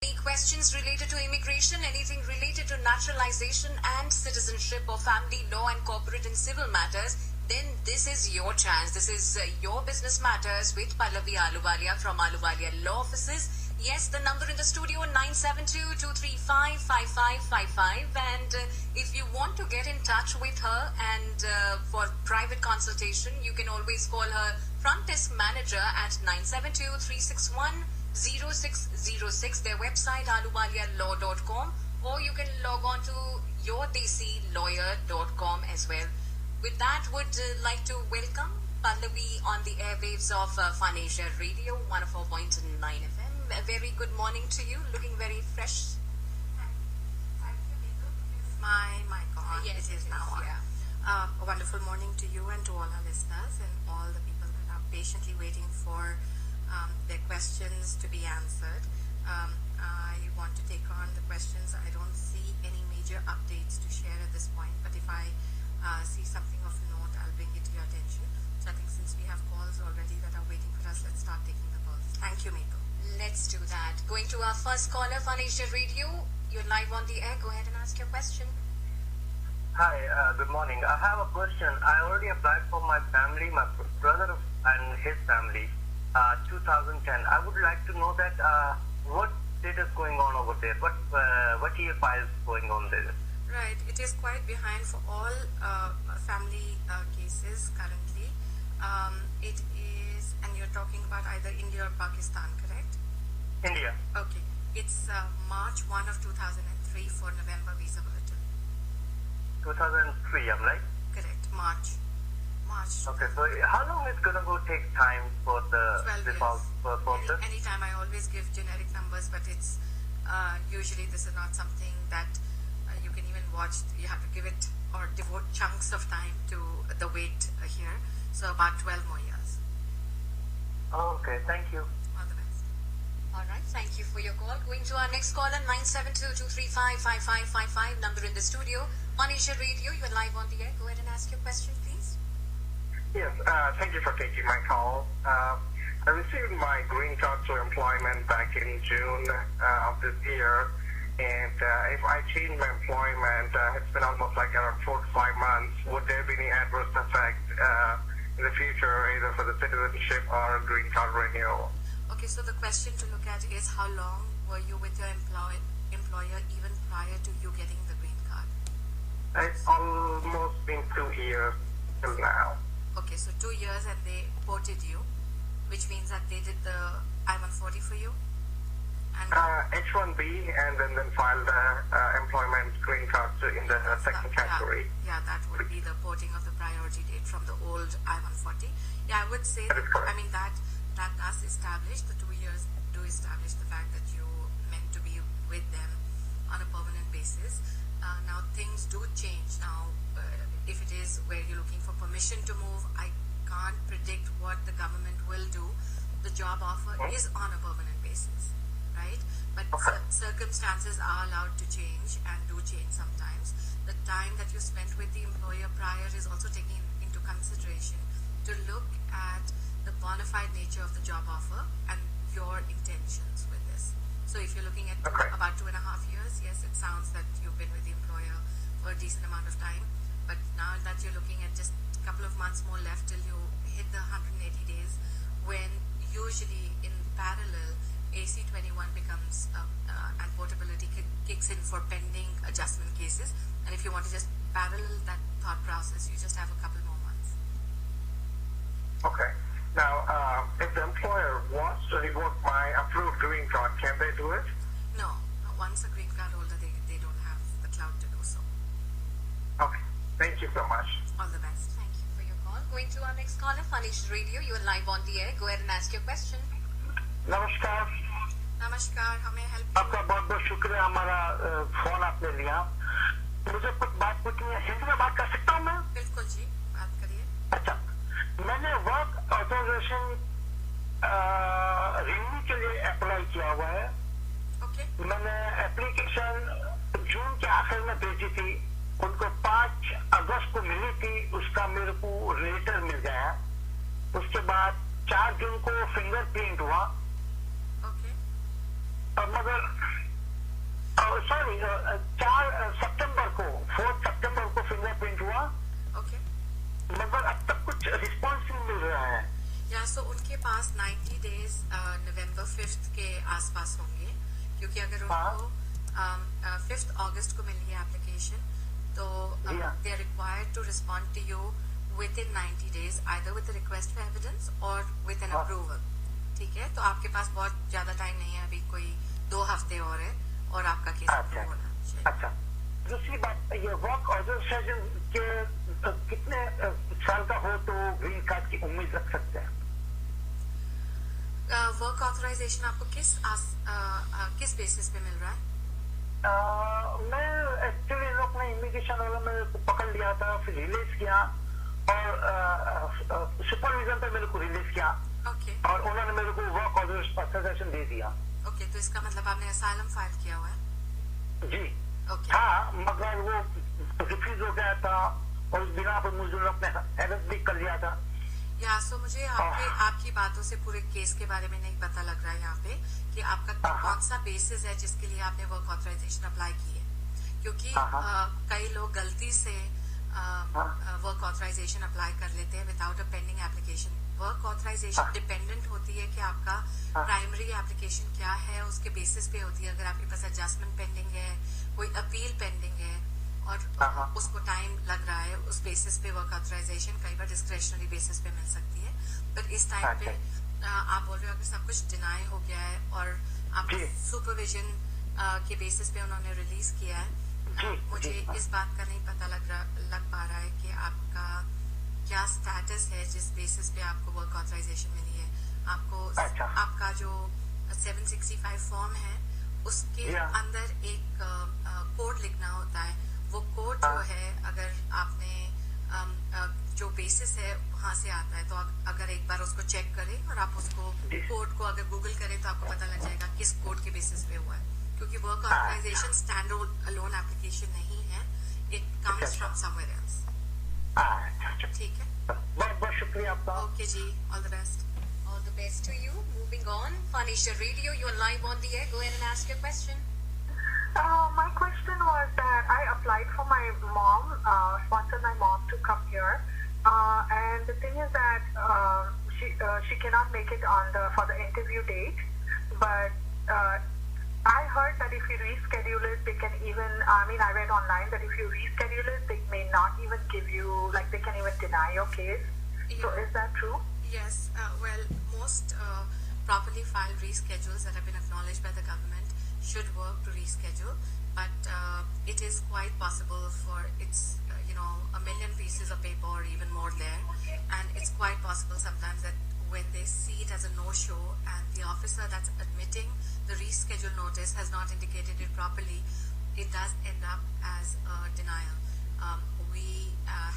Any questions related to immigration, anything related to naturalization and citizenship or family law and corporate and civil matters, then this is your chance. This is your business matters with Pallavi Ahluwalia from Ahluwalia Law Offices. Yes, the number in the studio 972-235-5555, and if you want to get in touch with her and for private consultation, you can always call her front desk manager at 972-361-0606, their website ahluwalialaw.com, or you can log on to yourdesilawyer.com as well. With that, would like to welcome Pallavi on the airwaves of Fun Asia Radio 104.9 FM. A very good morning to you, looking very fresh. Thank you, Neetu. Is my mic on? Yes, it is now on. Yeah. A wonderful morning to you and to all our listeners and all the people that are patiently waiting for their questions to be answered. I want to take on the questions. I don't see any major updates to share at this point, but if I see something of note, I'll bring it to your attention. So I think since we have calls already that are waiting for us, let's start taking the calls. Thank you, Neetu. Let's do that. Going to our first caller, Fun Asia Radio. You're live on the air. Go ahead and ask your question. Hi, good morning. I have a question. I already applied for my family, my brother and his family, 2010. I would like to know that what status going on over there? What year files going on there? Right. It is quite behind for all family cases currently. It is, and you're talking about either India or Pakistan, correct? India. Okay. It's March 1 of 2003 for November visa bulletin. 2003, I'm right? Correct. March. Okay, so how long is going to take time for the 12 years. process? Anytime. I always give generic numbers, but it's usually this is not something that you can even watch. You have to give it or devote chunks of time to the wait here. So about 12 more years. Okay, thank you. All the best. All right, thank you for your call. Going to our next caller, 972-235-5555, number in the studio. Fun Asia Radio, you're live on the air. Go ahead and ask your question, please. Yes, thank you for taking my call. I received my green card to employment back in June of this year, and if I change my employment, it's been almost like around 4 to 5 months. Would there be any adverse effect in the future, either for the citizenship or green card renewal? Okay, so the question to look at is how long were you with your employer even prior to you getting the green card? It's almost been 2 years till now. Okay, so 2 years and they ported you, which means that they did the I-140 for you? And H-1B, and then filed employment green card in the second category. Yeah, that would be the porting of the priority date from the old I-140. Yeah, I would say that, I mean, that does establish, the 2 years do establish the fact that you meant to be with them on a permanent basis. Now, things do change. Now, if it is where you're looking for permission to move, I can't predict what the government will do. The job offer is on a permanent basis, right? But circumstances are allowed to change and do change sometimes. The time that you spent with the employer prior is also taken into consideration to look at the bona fide nature of the job offer and your intentions with this. So if you're looking at about 2.5 years, yes, it sounds that you've been with the employer for a decent amount of time. But now that you're looking at just a couple of months more left till you hit the 180 days, when usually in parallel, AC-21 becomes, and portability kicks in for pending adjustment cases. And if you want to just parallel that thought process, you just have a couple more months. Okay. Now, if the employer wants to revoke my approved green card, can they do it? No. Once a green card holder, they don't have the clout to do so. Okay. Thank you so much. All the best. Thank you for your call. Going to our next caller, Fun Asia Radio, you're live on the air. Go ahead and ask your question. नमस्कार Namaskar. How may I help you? आपका बहुत बहुत शुक्रिया हमारा phone आपने लिया मुझे कुछ बात पूछनी है हिंदी में बात कर सकता हूँ मैं बिल्कुल जी बात करिए अच्छा मैंने वर्क ऑथराइजेशन रिन्यू के लिए अप्लाई किया हुआ है ओके मैंने एप्लीकेशन जून के आखिर में भेजी थी उनको 5 अगस्त को मिली थी उसका मेरे को लेटर मिल गया उसके बाद 4 जून को फिंगरप्रिंट हुआ ओके और मगर सॉरी 4 सितंबर को 4 सितंबर को फिंगरप्रिंट हुआ. ओके. मगर अब तक कुछ रिस्पॉन्स नहीं मिल रहा है. या सो उनके पास 90 डेज नवंबर 5th के आसपास होंगे, क्योंकि अगर उनको 5th अगस्त को मिली है एप्लीकेशन, तो they are required to respond to you within 90 days, either with a request for evidence or with an approval. ठीक है, तो आपके पास बहुत ज्यादा टाइम नहीं है, अभी कोई 2 हफ्ते और है और आपका केस अप्रूव होना चाहिए. अच्छा. दूसरी बात, ये वर्क ऑथराइजेशन के कितने साल का हो तो ग्रीन कार्ड की उम्मीद रख सकते हैं? वर्क ऑथराइजेशन आपको किस बेसिस पे मिल रहा है? मैं एक्चुअली अपने इमिग्रेशन वाला मेरे को पकड़ लिया था, फिर रिलीज किया और सुपरविजन पे मेरे को रिलीज किया. ओके. और उन्होंने मेरे को वर्क ऑथराइजेशन दे दिया. ओके, तो इसका मतलब आपने असाइलम फाइल किया हुआ है? जी. ओके. हाँ, मगर वो रिफ्यूज हो गया था और उस बिना पर मुझे अपने अरेस्ट भी कर लिया था. या सो मुझे आपकी बातों से पूरे केस के बारे में नहीं पता लग रहा है यहाँ पे कि आपका कौन सा बेसिस है जिसके लिए आपने वर्क ऑथराइजेशन अप्लाई की है, क्योंकि कई लोग गलती से वर्क ऑथराइजेशन अप्लाई कर लेते हैं without a pending application. Work authorisation dependent होती है कि आपका प्राइमरी एप्लीकेशन क्या है, उसके बेसिस पे होती है. अगर आपके पास एडजस्टमेंट पेंडिंग है, कोई अपील पेंडिंग है और उसको टाइम लग रहा है, उस बेसिस पे वर्क ऑथराइजेशन कई बार डिस्क्रेशनरी बेसिस पे मिल सकती है. पर इस टाइम पे आप बोल रहे हो अगर सब कुछ डिनाई हो गया है और आप सुपरविजन के बेसिस पे उन्होंने रिलीज किया है, मुझे इस बात का नहीं पता लग पा रहा है कि आपका क्या स्टेटस है जिस बेसिस पे आपको वर्क ऑथराइजेशन मिली है. आपको आपका जो 765 फॉर्म है उसके अंदर एक कोड लिखना होता है. वो कोड जो है, अगर आपने जो बेसिस है वहां से आता है, तो अगर एक बार उसको चेक करें और आप उसको कोड को अगर गूगल करें तो आपको पता लग जाएगा किस कोड के बेसिस पे हुआ है, क्योंकि work authorization stand alone application नहीं है, it comes from somewhere else. ठीक है, बहुत बहुत शुक्रिया आपका. ओके जी, all the best. All the best to you. Moving on, Fanisha Radio, you're live on the air. Go ahead and ask your question. My question was that I applied for my mom, sponsored my mom to come here, and the thing is that she cannot make it for the interview date. But I heard that if you reschedule it, they can even. I mean, I read online that if you reschedule it, they may not even give you, like, they can even deny your case. Yeah. So is that true? Yes. Well, most properly filed reschedules that have been acknowledged by the government should work to reschedule, but it is quite possible for it's a million pieces of paper or even more there, and it's quite possible sometimes that when they see it as a no-show and the officer that's admitting the reschedule notice has not indicated it properly, it does end up as a denial. We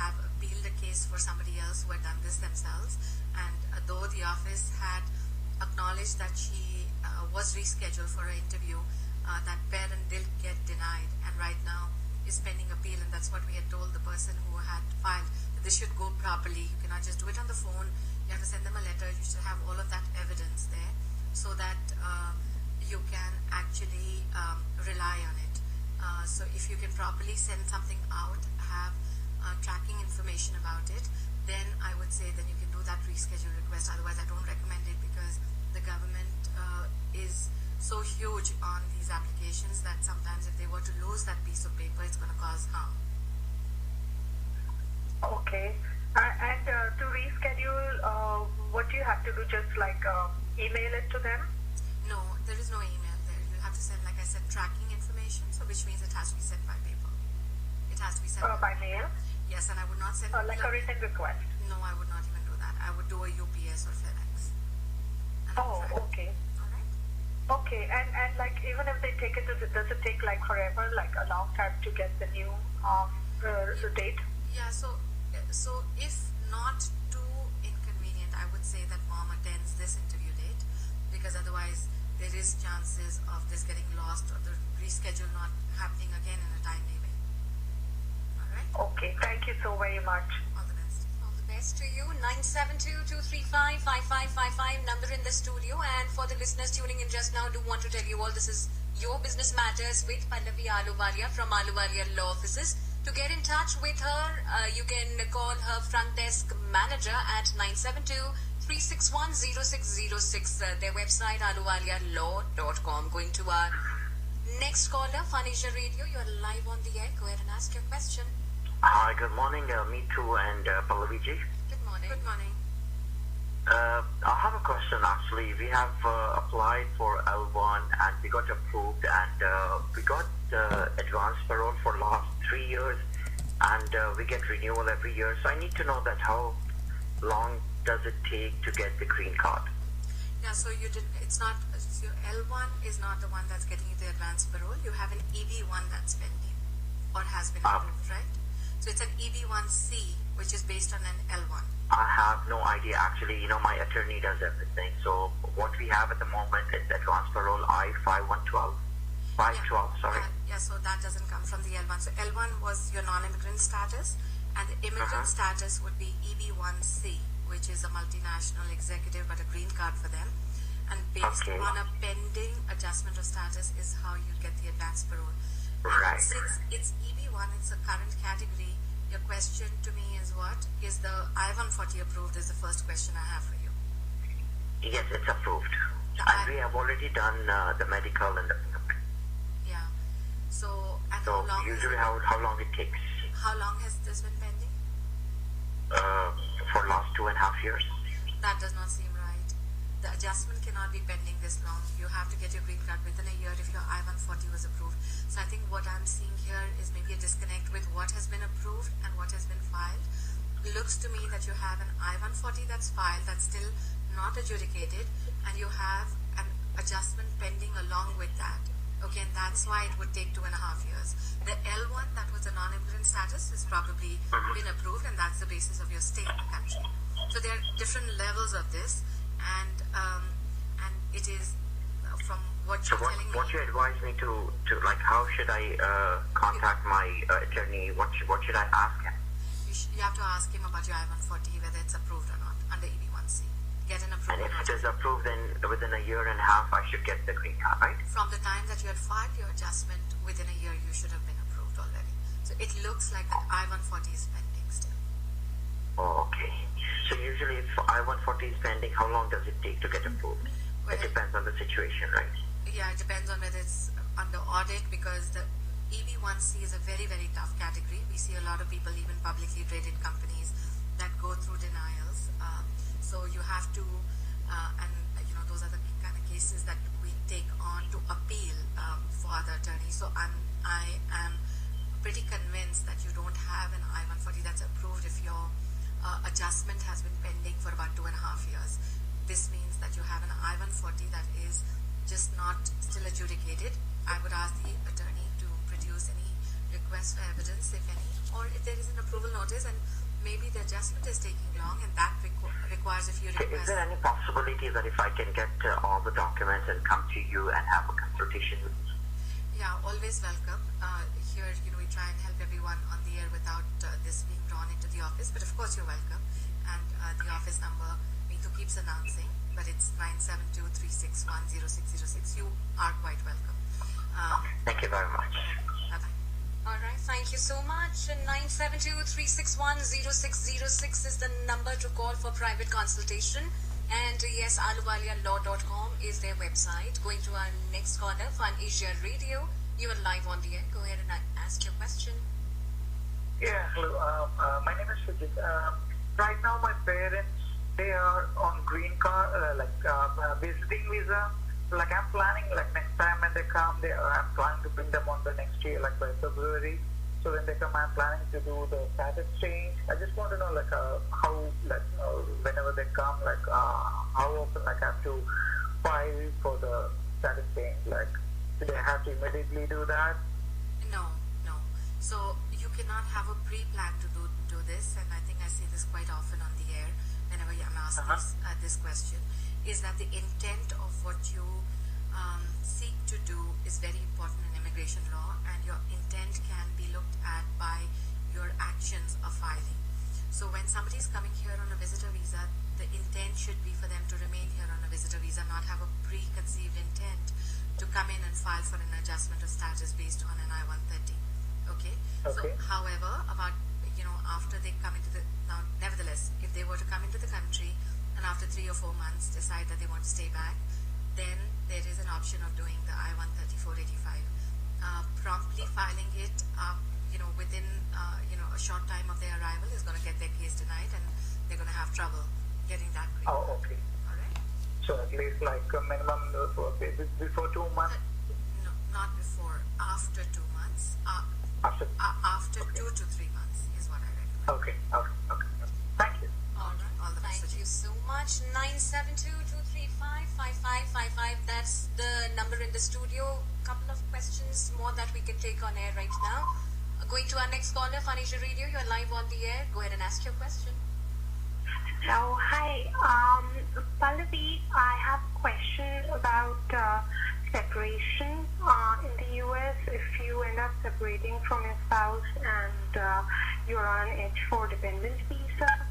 have appealed a case for somebody else who had done this themselves, and though the office had acknowledged that she was rescheduled for an interview, that parent did get denied and right now is pending appeal, and that's what we had told the person who had filed, that this should go properly. You cannot just do it on the phone, you have to send them a letter, you should have all of that evidence there so that you can actually rely on it. So if you can properly send something out, have tracking information about it, then I would say then you can do that reschedule request. Otherwise, I don't recommend it because the government is so huge on these applications that sometimes if they were to lose that piece of paper, it's going to cause harm. Okay. And to reschedule, what do you have to do? Just like email it to them? No, there is no email there. You have to send, like I said, tracking information, so which means it has to be sent by paper. It has to be sent by mail? Yes, and I would not send like a written request? No, I would not even do that. I would do a UPS or FedEx. Okay. All right. Okay, and like even if they take it, does it take like forever, like a long time to get the new the date? Yeah, so if not too inconvenient, I would say that mom attends this interview date, because otherwise there is chances of this getting lost or the reschedule not happening again in a timely way. All right? Okay, thank you so very much. All the best. All the best to you. 972-235-5555, number in the studio. And for the listeners tuning in just now, do want to tell you all this is your business matters with Pallavi Aluwalia from Aluwalia Law Offices. To get in touch with her, you can call her front desk manager at 972-361-0606. Their website aluwalialaw.com. Going to our next caller, Phanisha Radio. You're live on the air. Go ahead and ask your question. Hi, good morning, me too, and Pallavi ji. Good morning. Good morning. I have a question actually. We have applied for L1 and we got approved, and we got advance parole for last 3 years, and we get renewal every year. So I need to know that how long does it take to get the green card? Yeah, so you did. It's not. So L1 is not the one that's getting you the advance parole. You have an EB1 that's pending or has been approved, right? So it's an EB1C, which is based on an L1. I have no idea actually. You know, my attorney does everything. So what we have at the moment is advance parole I-5112. 512, sorry. Yeah, so that doesn't come from the L1. So L1 was your non-immigrant status, and the immigrant status would be EB1C, which is a multinational executive but a green card for them. And based on a pending adjustment of status is how you get the advance parole. Right. Since it's EB1, it's a current category. Your question to me is what? Is the I-140 approved is the first question I have for you. Yes, it's approved. And we have already done the medical and the fingerprint. Yeah. So, and So how long? usually how long it takes? How long has this been pending? For last 2.5 years. That does not seem right. The adjustment cannot be pending this long. You have to get your green card within a year if your I-140 was approved. So I think what I'm seeing here is maybe a disconnect with what has been approved and what has been filed. It looks to me that you have an I-140 that's filed, that's still not adjudicated, and you have an adjustment pending along with that. Okay, and that's why it would take 2.5 years. The L1, that was a non-immigrant status, has probably been approved, and that's the basis of your stay in the country. So there are different levels of this, and it is from what you're telling me. What you advise me to like, how should I contact my attorney? What should I ask him? You have to ask him about your I-140, whether it's approved or not under EB1C. Get an approval. And if it is approved, then within a year and a half, I should get the green card, right? From the time that you had filed your adjustment, within a year, you should have been approved already. So it looks like that I-140 is pending still. Oh, okay. So usually if I-140 is pending, how long does it take to get approved? Well, it depends on the situation, right? Yeah, it depends on whether it's under audit, because the EB1C is a very, very tough category. We see a lot of people, even publicly traded companies, that go through denials. So you have to, and you know, those are the kind of cases that we take on to appeal for other attorneys. So I am pretty convinced that you don't have an I-140 that's approved if your adjustment has been pending for about 2.5 years. This means that you have an I-140 that is just not still adjudicated. I would ask the attorney to produce any request for evidence, if any, or if there is an approval notice, and maybe the adjustment is taking long, and that requires a few requests. Is there any possibility that if I can get all the documents and come to you and have a consultation with you? Yeah, always welcome. Here, you know, we try and help everyone on the air without this being drawn into the office, but of course you're welcome. And the office number, Meetu keeps announcing, but it's 972-361-0606. You are quite welcome. Thank you very much. Bye-bye. All right, thank you so much. 972-361-0606 is the number to call for private consultation. And yes, aluwalialaw.com is their website. Going to our next caller, Fun Asia Radio. You are live on the air. Go ahead and ask your question. Yeah, hello. My name is Sujit. Right now, my parents, they are on green card, visiting visa. Like I'm planning, like next time when they come, I'm planning to bring them on the next year, like by February. So when they come, I'm planning to do the status change. I just want to know, like, how, like, whenever they come, like, how often, like, I have to file for the status change. Like, do they have to immediately do that? No. So you cannot have a pre-plan to do this, and I think I say this quite often on the air whenever I'm asked this question, is that the intent of what you seek to do is very important in immigration law, and your intent can be looked at by your actions of filing. So when somebody is coming here on a visitor visa, the intent should be for them to remain here on a visitor visa, not have a preconceived intent to come in and file for an adjustment of status based on an I-130. Okay. So, however, after they come into now, nevertheless, if they were to come into the country and after 3 or 4 months decide that they want to stay back, then there is an option of doing the I-130 485. Promptly filing it, within a short time of their arrival is going to get their case denied, and they're going to have trouble getting that green. Oh, okay. All right. So at least like a minimum before 2 months. No, not before. After 2 months. After Okay. 2 to 3 months is what I recommend. Okay. Thank you. All right. All the best. Thank you so much. 972-235-5555. That's the number in the studio. Couple of questions more that we can take on air right now. Going to our next caller, Phanisha Radio. You're live on the air. Go ahead and ask your question. So, hi. Pallavi, I have a question about separation. In the US, if you end up separating from your spouse and you're on an H4 dependent visa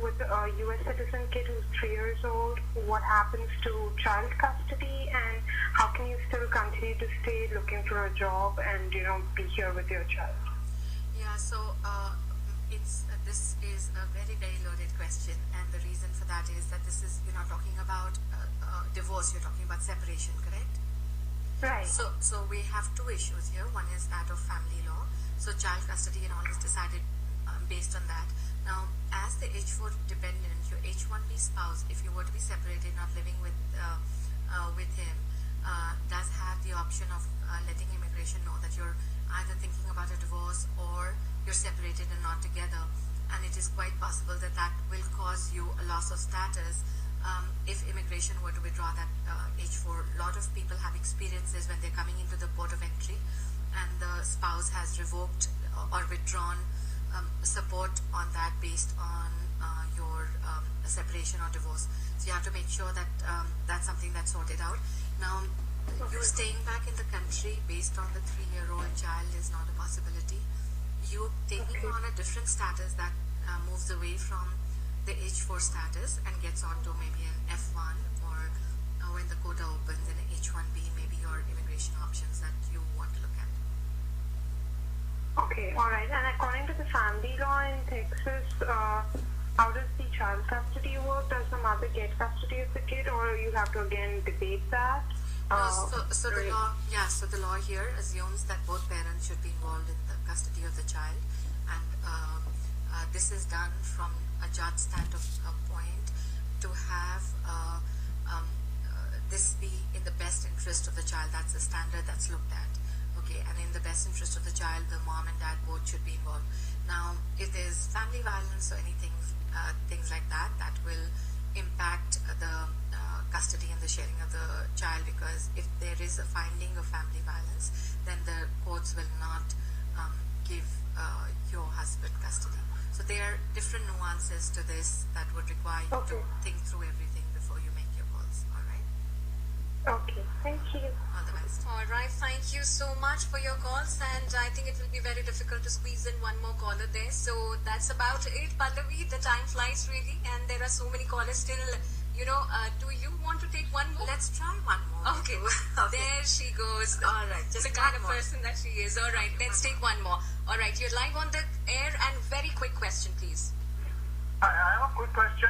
with a US citizen kid who's 3 years old, what happens to child custody, and how can you still continue to stay looking for a job and be here with your child? Yeah, so this is a very, very loaded question, and the reason for that is that you're not talking about divorce, you're talking about separation, correct? Right. So we have 2 issues here. One is that of family law. So child custody and all is decided based on that. Now, as the H4 dependent, your H1B spouse, if you were to be separated, not living with him, does have the option of letting immigration know that you're either thinking about a divorce or you're separated and not together. And it is quite possible that that will cause you a loss of status if immigration were to withdraw that H4. A lot of people have experiences when they're coming into the port of entry and the spouse has revoked or withdrawn support on that based on your separation or divorce. So you have to make sure that that's something that's sorted out. Now, you staying back in the country based on the 3-year-old child is not a possibility. You taking on a different status that moves away from the H4 status and gets onto maybe an F1 or when the quota opens in an H1B, maybe your immigration options that you want to look at. Okay, all right. And according to the family law in Texas, how does the child custody work? Does the mother get custody of the kid, or you have to again debate that? So the law here assumes that both parents should be involved in the custody of the child, and this is done from a judge standpoint to have this be in the best interest of the child. That's the standard that's looked at. Okay, and in the best interest of the child, the mom and dad both should be involved. Now, if there's family violence or anything, things like that, that will impact the custody and the sharing of the child, because if there is a finding of family violence, then the courts will not give your husband custody. So there are different nuances to this that would require you to think through everything before you make your calls. All right? Okay, thank you. All the best. All right, thank you so much for your calls, and I think it will be very difficult to squeeze in one more caller there. So that's about it, Pallavi. The time flies really, and there are so many callers still. Do you want to take one more? Let's try one more. Okay. There she goes. All right, just the kind of person that she is. All right, let's take one more. All right, you're live on the air, and very quick question, please. I have a quick question.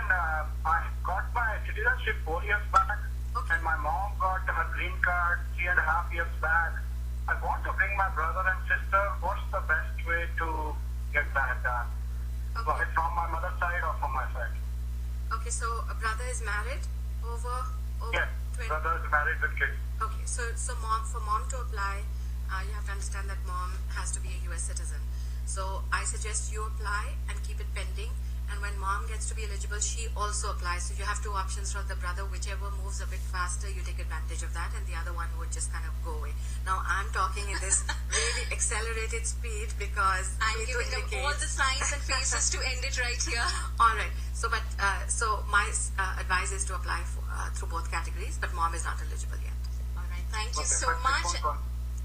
I got my citizenship 4 years back, and my mom got her green card 3.5 years back. I want to bring my brother and sister. What's the best way to get that done? Okay. From my mother's side or from my side? Okay, so a brother is married over Yes, 20. brother is married with kids. Okay, so for mom to apply, you have to understand that mom has to be a US citizen. So I suggest you apply and keep it pending. And when mom gets to be eligible, she also applies. So you have 2 options for the brother. Whichever moves a bit faster, you take advantage of that, and the other one would just kind of go away. Now, I'm talking in this really accelerated speed because I'm giving them all the signs and faces to end it right here. All right. So my advice is to apply through both categories, but mom is not eligible yet. All right. Thank you so much.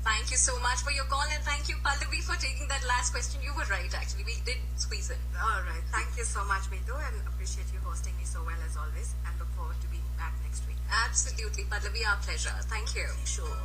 Thank you so much for your call, and thank you, Pallavi, for taking that last question. You were right, actually. We did squeeze it. All right. Thank you so much, Meetu, and appreciate you hosting me so well as always, and look forward to being back next week. Absolutely, Pallavi, our pleasure. Thank you. Sure.